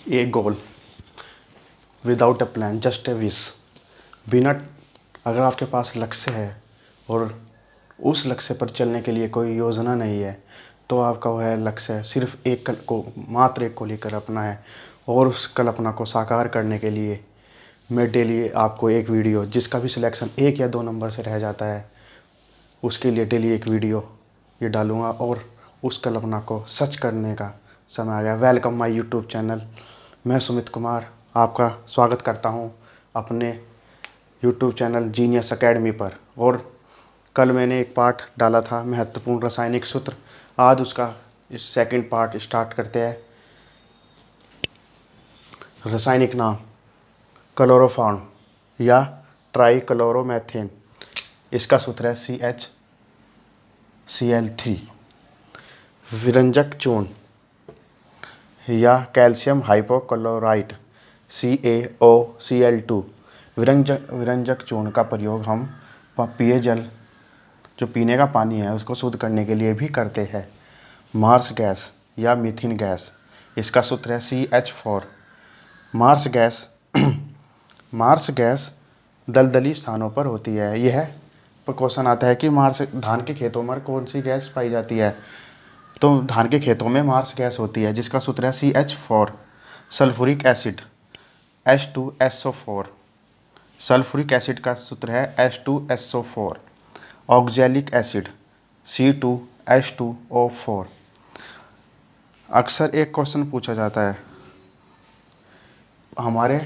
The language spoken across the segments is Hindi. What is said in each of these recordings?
A goal without a plan, just a wish. बिना, अगर आपके पास लक्ष्य है और उस लक्ष्य पर चलने के लिए कोई योजना नहीं है, तो आपका वह लक्ष्य सिर्फ मात्र एक को लेकर अपना है। और उस कल्पना को साकार करने के लिए मैं डेली आपको एक वीडियो, जिसका भी सिलेक्शन 1 या 2 नंबर से रह जाता है, उसके लिए डेली एक वीडियो ये डालूँगा और उस कल्पना को सच करने का समय आ गया। Welcome my YouTube channel. मैं सुमित कुमार आपका स्वागत करता हूं अपने यूट्यूब चैनल जीनियस एकेडमी पर। और कल मैंने एक पार्ट डाला था महत्वपूर्ण रासायनिक सूत्र। आज उसका इस सेकंड पार्ट स्टार्ट करते हैं। रासायनिक नाम क्लोरोफॉर्म या ट्राइक्लोरोमेथेन। इसका सूत्र है CHCl3। विरंजक चूर्ण या कैल्शियम हाइपोक्लोराइट CaOCl2। विरंजक चूर्ण का प्रयोग हम पेयजल, जो पीने का पानी है, उसको शुद्ध करने के लिए भी करते हैं। मार्स गैस या मीथेन गैस, इसका सूत्र है CH4। मार्स गैस दलदली स्थानों पर होती है। यह क्वेश्चन आता है कि धान के खेतों में कौन सी गैस पाई जाती है, तो धान के खेतों में मार्स गैस होती है, जिसका सूत्र है CH4। Sulphuric acid H2SO4। Sulphuric acid का सूत्र है H2SO4। Oxalic acid C2H2O4। अक्सर एक क्वेश्चन पूछा जाता है, हमारे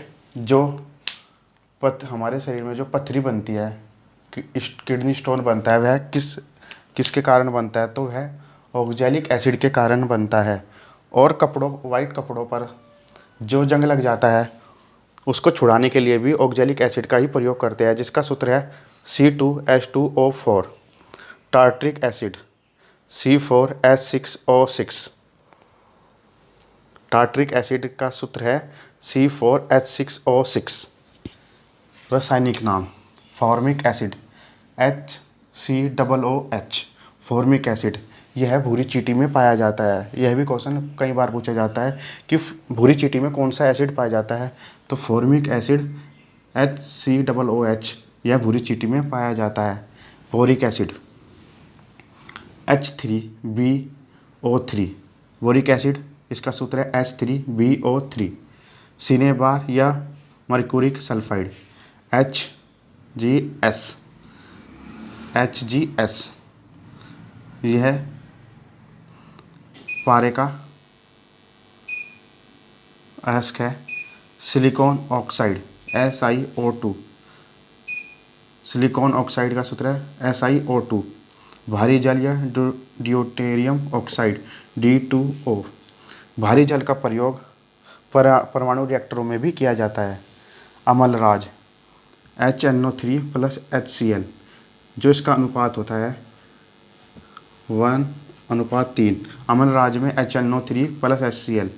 शरीर में जो पथरी बनती है, किडनी स्टोन बनता है, वह किसके कारण बनता है, तो वह ऑक्जेलिक एसिड के कारण बनता है। और वाइट कपड़ों पर जो जंग लग जाता है, उसको छुड़ाने के लिए भी ऑक्जेलिक एसिड का ही प्रयोग करते हैं, जिसका सूत्र है C2H2O4। Tartaric acid C4H6O6। Tartaric acid का सूत्र है C4H6O6। रासायनिक नाम formic acid HCOOH। Formic acid यह भूरी चींटी में पाया जाता है। यह भी क्वेश्चन कई बार पूछा जाता है कि भूरी चींटी में कौन सा एसिड पाया जाता है, तो फॉर्मिक एसिड HCOOH यह भूरी चींटी में पाया जाता है। Boric acid H3BO3। Boric acid, इसका सूत्र है H3BO3। सिनेबार या मर्क्यूरिक सल्फाइड HGS। यह पारे का अयस्क है। Silicon oxide SiO2। Silicon oxide का सूत्र है SiO2। भारी जल या ड्यूटेरियम ऑक्साइड D2O। भारी जल का प्रयोग परमाणु रिएक्टरों में भी किया जाता है। अमलराज HNO3 + HCl, जो इसका अनुपात होता है 1:3। अमलराज में HNO3 + HCl।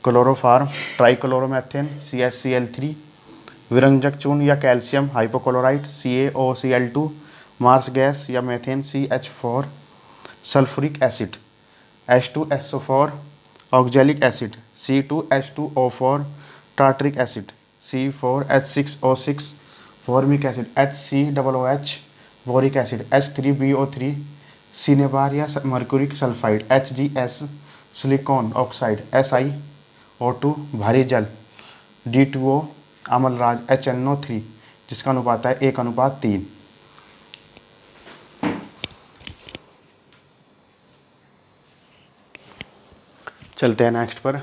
Chloroform trichloromethane CHCl3। विरंजक चूर्ण या calcium hypochlorite CaOCl2। Marsh gas या methane CH4। Sulphuric acid H2SO4। Oxalic acid C2H2O4। Tartaric acid C4H6O6। Formic acid HCOOH। Boric acid H3BO3। Cinnabar या mercuric sulphide HGS। Silicon oxide SiO2। भारी जल D2O। अमलराज HNO3, जिसका अनुपात है 1:3। चलते हैं नेक्स्ट पर।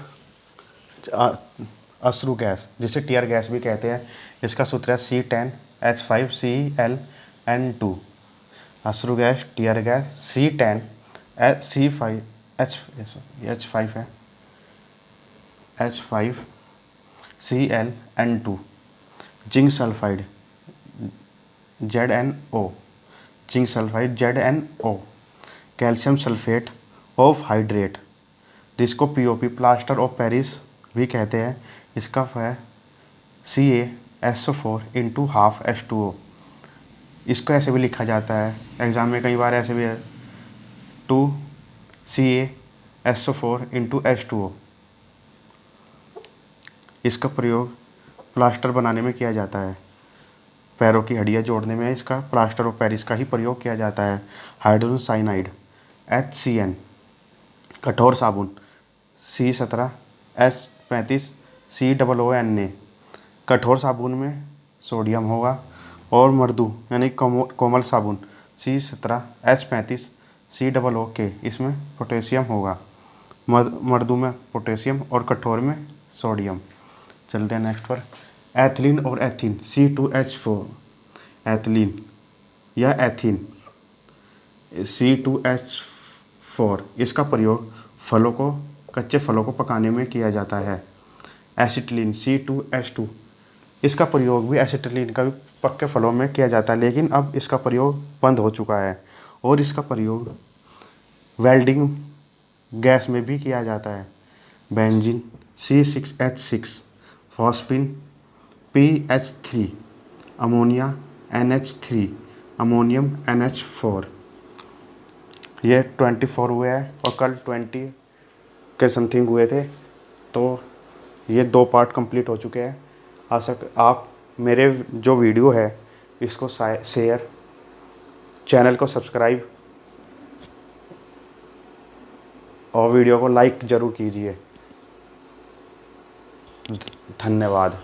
अश्रु गैस, जिसे टीयर गैस भी कहते हैं, इसका सूत्र है C10H5Cl अश्रु गैस, टीयर गैस H5 है H5Cl। Zinc sulphide ZnO। Zinc sulphide ZnO। Calcium sulphate of hydrate, जिसको POP प्लास्टर ऑफ पेरिस भी कहते हैं, इसका है CaSO4 × 12H2O। इसको ऐसे भी लिखा जाता है, एग्ज़ाम में कई बार ऐसे भी है 2 CaSO4 × H2O। इसका प्रयोग प्लास्टर बनाने में किया जाता है। पैरों की हड्डियाँ जोड़ने में इसका प्लास्टर ऑफ पेरिस का ही प्रयोग किया जाता है। Hydrogen cyanide HCN। कठोर साबुन C17H35COONA। कठोर साबुन में सोडियम होगा। और मर्दू यानी कोमल साबुन C17H35COOK, इसमें पोटेशियम होगा। मर्दू में पोटेशियम और कठोर में सोडियम। चलते हैं नेक्स्ट पर। एथिलीन और एथीन C2H4। एथिलीन या एथीन C2H4, इसका प्रयोग कच्चे फलों को पकाने में किया जाता है। एसिटिलीन C2H2, इसका प्रयोग भी एसिटिलीन का भी पक्के फलों में किया जाता है, लेकिन अब इसका प्रयोग बंद हो चुका है। और इसका प्रयोग वेल्डिंग गैस में भी किया जाता है। Benzene C6H6। Phosphine PH3। Ammonia NH3। Ammonium NH4। ये 24 हुए हैं और कल 20 के समथिंग हुए थे। तो ये 2 पार्ट कंप्लीट हो चुके हैं। आप मेरे जो वीडियो है इसको शेयर, चैनल को सब्सक्राइब और वीडियो को लाइक ज़रूर कीजिए। धन्यवाद।